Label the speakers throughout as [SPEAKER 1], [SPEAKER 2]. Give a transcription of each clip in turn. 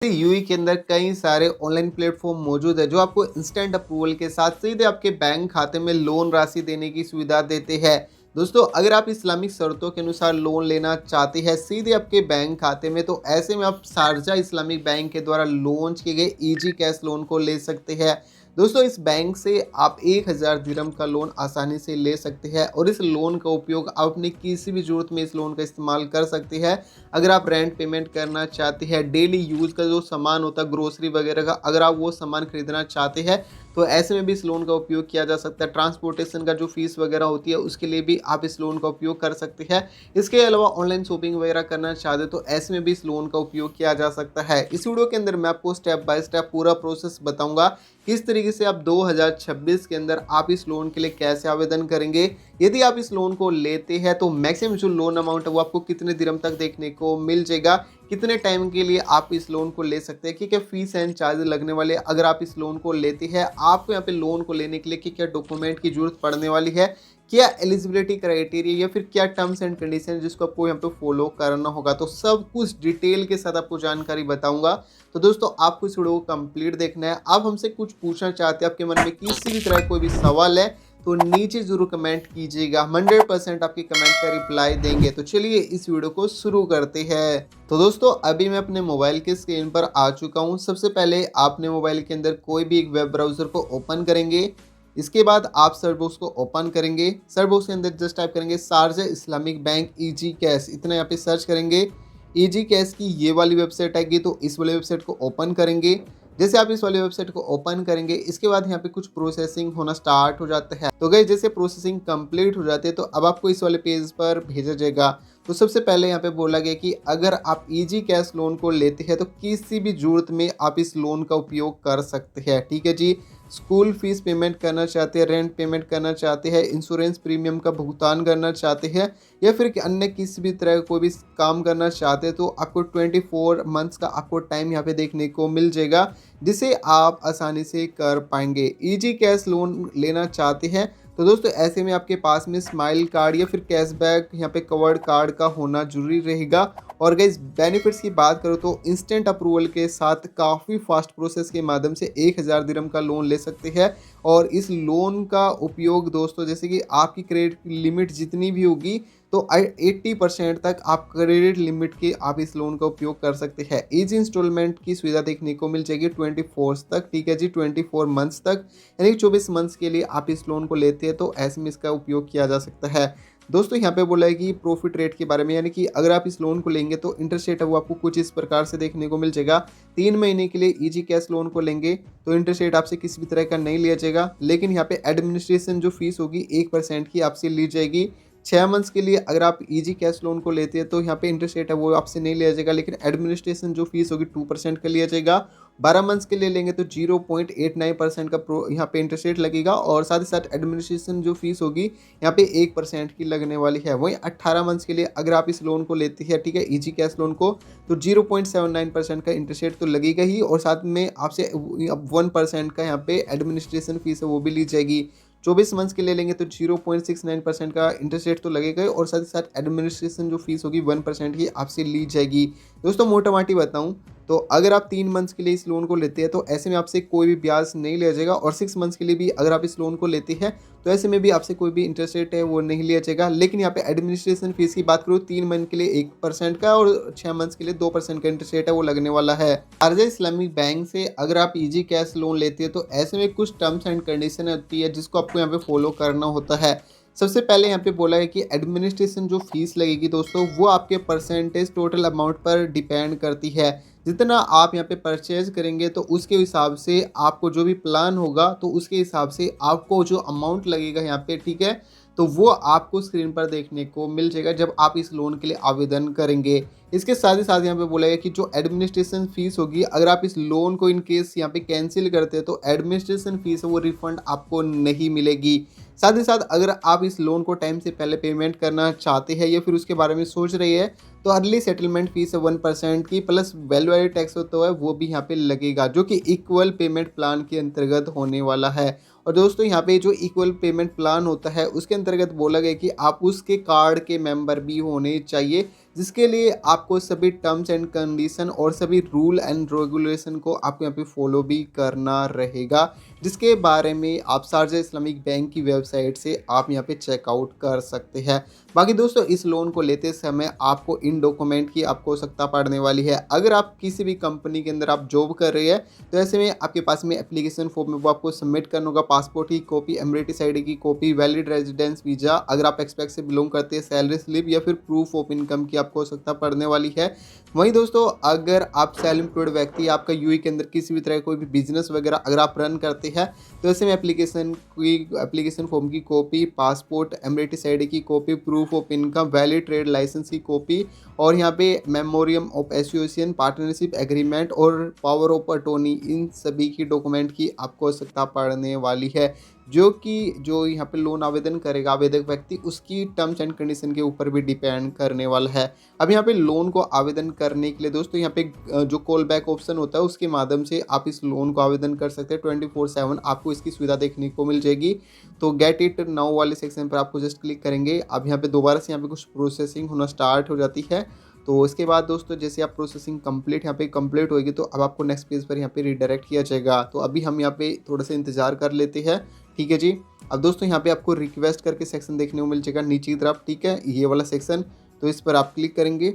[SPEAKER 1] UAE के अंदर कई सारे ऑनलाइन प्लेटफॉर्म मौजूद है जो आपको इंस्टेंट अप्रूवल के साथ सीधे आपके बैंक खाते में लोन राशि देने की सुविधा देते हैं। दोस्तों, अगर आप इस्लामिक शर्तों के अनुसार लोन लेना चाहते हैं सीधे आपके बैंक खाते में, तो ऐसे में आप शारजा इस्लामिक बैंक के द्वारा लॉन्च किए गए इजी कैश लोन को ले सकते हैं। दोस्तों, इस बैंक से आप 1000 दिरहम का लोन आसानी से ले सकते हैं और इस लोन का उपयोग आप अपनी किसी भी ज़रूरत में इस लोन का इस्तेमाल कर सकते हैं। अगर आप रेंट पेमेंट करना चाहते हैं, डेली यूज़ का जो सामान होता है ग्रोसरी वगैरह का, अगर आप वो सामान खरीदना चाहते हैं तो ऐसे में भी इस लोन का उपयोग किया जा सकता है। ट्रांसपोर्टेशन का जो फीस वगैरह होती है उसके लिए भी आप इस लोन का उपयोग कर सकते हैं। इसके अलावा ऑनलाइन शॉपिंग वगैरह करना चाहते तो ऐसे में भी इस लोन का उपयोग किया जा सकता है। इस वीडियो के अंदर मैं आपको स्टेप बाय स्टेप पूरा प्रोसेस बताऊंगा किस तरीके से आप 2026 के अंदर आप इस लोन के लिए कैसे आवेदन करेंगे। यदि आप इस लोन को लेते हैं तो मैक्सिमम जो लोन अमाउंट है वो आपको कितने दिरहम तक देखने को मिल जाएगा, कितने टाइम के लिए आप इस लोन को ले सकते हैं, क्या फीस एंड चार्ज लगने वाले। अगर आप इस लोन को लेते हैं, आपको यहाँ पे लोन को लेने के लिए क्या डॉक्यूमेंट की जरूरत पड़ने वाली है, क्या एलिजिबिलिटी क्राइटेरिया या फिर क्या टर्म्स एंड कंडीशन जिसको आपको यहाँ पे फॉलो करना होगा, तो सब कुछ डिटेल के साथ आपको जानकारी बताऊंगा। तो दोस्तों, आपको इस वीडियो को कंप्लीट देखना है। आप हमसे कुछ पूछना चाहते हैं, आपके मन में किसी भी तरह कोई भी सवाल है तो नीचे जरूर कमेंट कीजिएगा। 100% आपकी कमेंट का रिप्लाई देंगे। तो चलिए इस वीडियो को शुरू करते हैं। तो दोस्तों, अभी मैं अपने मोबाइल के स्क्रीन पर आ चुका हूं। सबसे पहले आपने मोबाइल के अंदर कोई भी एक वेब ब्राउजर को ओपन करेंगे। इसके बाद आप सर्च बॉक्स को ओपन करेंगे। सर्च बॉक्स के अंदर जस्ट टाइप करेंगे Sharjah Islamic bank easy cash, इतना यहाँ पे सर्च करेंगे। इजी कैश की ये वाली वेबसाइट आएगी, तो इस वाली वेबसाइट को ओपन करेंगे। जैसे आप इस वाली वेबसाइट को ओपन करेंगे, इसके बाद यहाँ पे कुछ प्रोसेसिंग होना स्टार्ट हो जाता है। तो गाइस, जैसे प्रोसेसिंग कंप्लीट हो जाती है तो अब आपको इस वाले पेज पर भेजा जाएगा। तो सबसे पहले यहाँ पे बोला गया कि अगर आप इजी कैश लोन को लेते हैं तो किसी भी जरूरत में आप इस लोन का उपयोग कर सकते हैं। ठीक है जी। स्कूल फीस पेमेंट करना चाहते हैं, रेंट पेमेंट करना चाहते हैं, इंश्योरेंस प्रीमियम का भुगतान करना चाहते हैं, या फिर अन्य किसी भी तरह का कोई भी काम करना चाहते हैं, तो आपको 24 मंथ्स का आपको टाइम यहाँ पे देखने को मिल जाएगा, जिसे आप आसानी से कर पाएंगे। इजी कैश लोन लेना चाहते हैं तो दोस्तों, ऐसे में आपके पास में स्माइल कार्ड या फिर कैशबैक यहाँ पे कवर्ड कार्ड का होना जरूरी रहेगा। और गाइस, बेनिफिट्स की बात करो तो इंस्टेंट अप्रूवल के साथ काफ़ी फास्ट प्रोसेस के माध्यम से 1000 दिरहम का लोन ले सकते हैं। और इस लोन का उपयोग दोस्तों, जैसे कि आपकी क्रेडिट लिमिट जितनी भी होगी तो 80% तक आप क्रेडिट लिमिट के आप इस लोन का उपयोग कर सकते हैं। ईज इंस्टॉलमेंट की सुविधा देखने को मिल जाएगी 24 तक। ठीक है जी, 24 मंथ्स तक, यानी 24 मंथ्स के लिए आप इस लोन को लेते हैं तो ऐसे में इसका उपयोग किया जा सकता है। दोस्तों, यहाँ पे बोला है कि प्रॉफिट रेट के बारे में, यानी कि अगर आप इस लोन को लेंगे तो इंटरेस्ट रेट है वो आपको कुछ इस प्रकार से देखने को मिल जाएगा। 3 महीने के लिए इजी कैश लोन को लेंगे तो इंटरेस्ट रेट आपसे किसी भी तरह का नहीं लिया जाएगा, लेकिन यहाँ पे एडमिनिस्ट्रेशन जो फीस होगी 1% की आपसे ली जाएगी। 6 मंथ्स के लिए अगर आप इजी कैश लोन को लेते हैं तो यहाँ पे इंटरेस्ट रेट है वो आपसे नहीं लिया जाएगा, लेकिन एडमिनिस्ट्रेशन जो फीस होगी 2% का लिया जाएगा। 12 मंथ्स के लिए लेंगे तो 0.89% का यहाँ पे इंटरेस्ट रेट लगेगा, और साथ ही साथ एडमिनिस्ट्रेशन जो फीस होगी यहाँ पे 1% की लगने वाली है। वहीं 18 मंथ्स के लिए अगर आप इस लोन को लेते हैं, ठीक है, इजी कैश लोन को, तो 0.79% का इंटरेस्ट रेट तो लगेगा ही, और साथ में आपसे 1% का यहाँ पे एडमिनिस्ट्रेशन फीस है वो भी ली जाएगी। 24 मंथ्स के लिए लेंगे तो 0.69% का इंटरेस्ट रेट तो लगेगा ही, और साथ ही साथ एडमिनिस्ट्रेशन जो फीस होगी 1% ही आपसे ली जाएगी। दोस्तों, मोटा माटी बताऊँ तो अगर आप 3 मंथ्स के लिए इस लोन को लेते हैं तो ऐसे में आपसे कोई भी ब्याज नहीं लिया जाएगा, और 6 मंथ्स के लिए भी अगर आप इस लोन को लेते हैं तो ऐसे में भी आपसे कोई भी इंटरेस्ट रेट है वो नहीं लिया जाएगा। लेकिन यहाँ पे एडमिनिस्ट्रेशन फीस की बात करूँ, 3 मंथ के लिए 1% का और 6 मंथ्स के लिए 2% का इंटरेस्ट रेट है वो लगने वाला है। शारजा इस्लामिक बैंक से अगर आप इजी कैश लोन लेते हैं तो ऐसे में कुछ टर्म्स एंड कंडीशन होती है जिसको आपको यहाँ पे फॉलो करना होता है। सबसे पहले यहाँ पे बोला है कि एडमिनिस्ट्रेशन जो फीस लगेगी दोस्तों, वो आपके परसेंटेज टोटल अमाउंट पर डिपेंड करती है। जितना आप यहाँ पे परचेज करेंगे तो उसके हिसाब से आपको जो भी प्लान होगा तो उसके हिसाब से आपको जो अमाउंट लगेगा यहाँ पे, ठीक है, तो वो आपको स्क्रीन पर देखने को मिल जाएगा जब आप इस लोन के लिए आवेदन करेंगे। इसके साथ ही साथ यहाँ पे बोला है कि जो एडमिनिस्ट्रेशन फीस होगी, अगर आप इस लोन को इन केस यहाँ पे कैंसिल करते हैं तो एडमिनिस्ट्रेशन फीस है वो रिफंड आपको नहीं मिलेगी। साथ ही साथ अगर आप इस लोन को टाइम से पहले पेमेंट करना चाहते हैं या फिर उसके बारे में सोच रही है तो अर्ली सेटलमेंट फीस है 1% की, प्लस वैल्यू एडेड टैक्स होता है वो भी यहाँ पे लगेगा, जो कि इक्वल पेमेंट प्लान के अंतर्गत होने वाला है। और दोस्तों, यहाँ पे जो इक्वल पेमेंट प्लान होता है उसके अंतर्गत बोला गया कि आप उसके कार्ड के मेंबर भी होने चाहिए, जिसके लिए आपको सभी टर्म्स एंड कंडीशन और सभी रूल एंड रेगुलेशन को आपको यहाँ पे फॉलो भी करना रहेगा, जिसके बारे में आप शारजा इस्लामिक बैंक की वेबसाइट से आप यहाँ पे चेकआउट कर सकते हैं। बाकी दोस्तों इस लोन को लेते समय आपको इन डॉक्यूमेंट की आपको आवश्यकता पड़ने वाली है। अगर आप किसी भी कंपनी के अंदर आप जॉब कर रहे हैं तो ऐसे में आपके पास में एप्लीकेशन फॉर्म में वो आपको सबमिट करना होगा पासपोर्ट की कॉपी, एमरेटिस आईडी की कॉपी, वैलिड रेजिडेंस वीजा, अगर आप एक्सपेक्ट से बिलोंग करते हैं सैलरी स्लिप या फिर प्रूफ ऑफ इनकम की आपको आवश्यकता पड़ने वाली है। वहीं दोस्तों अगर आप सेल्फ एम्प्लॉयड व्यक्ति, आपका यूएई के अंदर किसी भी तरह कोई भी बिजनेस वगैरह अगर आप रन करते हैं तो ऐसे में एप्लीकेशन फॉर्म की कॉपी, पासपोर्ट, एमरेटिस आईडी की copy, proof of income, valid trade licence की कॉपी और यहाँ पे memorandum of association, partnership agreement और पावर ऑफ अटॉर्नी, इन सभी की डॉक्यूमेंट की आपको आवश्यकता पड़ने वाली है, जो यहाँ पे लोन आवेदन करेगा आवेदक व्यक्ति उसकी टर्म्स एंड कंडीशन के ऊपर भी डिपेंड करने वाला है। अब यहाँ पे लोन को आवेदन करने के लिए दोस्तों यहाँ पे जो कॉल बैक ऑप्शन होता है उसके माध्यम से आप इस लोन को आवेदन कर सकते हैं। 24/7 आपको इसकी सुविधा देखने को मिल जाएगी। तो गेट इट नाउ वाले सेक्शन पर आपको जस्ट क्लिक करेंगे। अब यहाँ पे दोबारा से यहाँ पे कुछ प्रोसेसिंग होना स्टार्ट हो जाती है। तो इसके बाद दोस्तों जैसे आप प्रोसेसिंग कंप्लीट यहाँ पे कंप्लीट होगी तो अब आपको नेक्स्ट पेज पर यहाँ पे रिडायरेक्ट किया जाएगा। तो अभी हम यहाँ पे थोड़ा सा इंतजार कर लेते हैं। ठीक है जी। अब दोस्तों यहाँ पे आपको रिक्वेस्ट करके सेक्शन देखने को मिल जाएगा नीचे की तरफ। ठीक है, ये वाला सेक्शन, तो इस पर आप क्लिक करेंगे।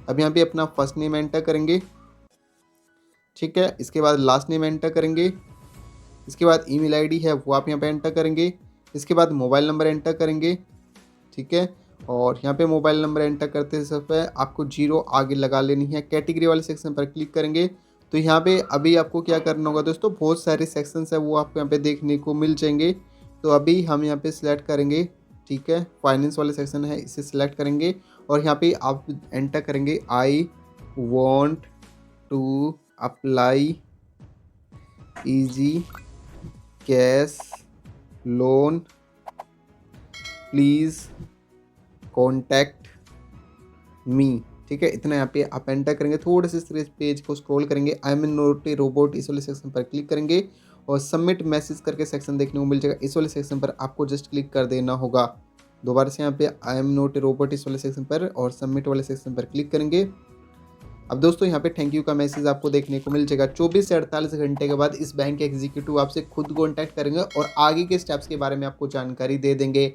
[SPEAKER 1] अब यहाँ पे अपना फर्स्ट नेम एंटर करेंगे। ठीक है, इसके बाद लास्ट नेम एंटर करेंगे। इसके बाद ईमेल आईडी है वो आप यहाँ पे एंटर करेंगे। इसके बाद मोबाइल नंबर एंटर करेंगे। ठीक है, और यहाँ पे मोबाइल नंबर एंटर करते समय आपको 0 आगे लगा लेनी है। कैटेगरी वाले सेक्शन पर क्लिक करेंगे तो यहाँ पे अभी आपको क्या करना होगा दोस्तों, बहुत सारे सेक्शंस है वो आपको यहाँ पे देखने को मिल जाएंगे। तो अभी हम यहाँ पे सिलेक्ट करेंगे। ठीक है, फाइनेंस वाले सेक्शन है इसे सिलेक्ट करेंगे और यहाँ पे आप एंटर करेंगे I want to apply easy cash loan, please contact me. ठीक है, इतना यहाँ पे आप एंटर करेंगे। थोड़े से इस पेज को स्क्रॉल करेंगे, I am not a robot इस वाले सेक्शन पर क्लिक करेंगे और सबमिट मैसेज करके सेक्शन देखने को मिल जाएगा। इस वाले सेक्शन पर आपको जस्ट क्लिक कर देना होगा। दोबारा से यहाँ पे I am not a robot इस वाले सेक्शन पर और सबमिट वाले सेक्शन पर क्लिक करेंगे। अब दोस्तों यहाँ पे थैंक यू का मैसेज आपको देखने को मिल जाएगा। 24 से 48 घंटे के बाद इस बैंक के एग्जीक्यूटिव आपसे खुद कॉन्टैक्ट करेंगे और आगे के स्टेप्स के बारे में आपको जानकारी दे देंगे।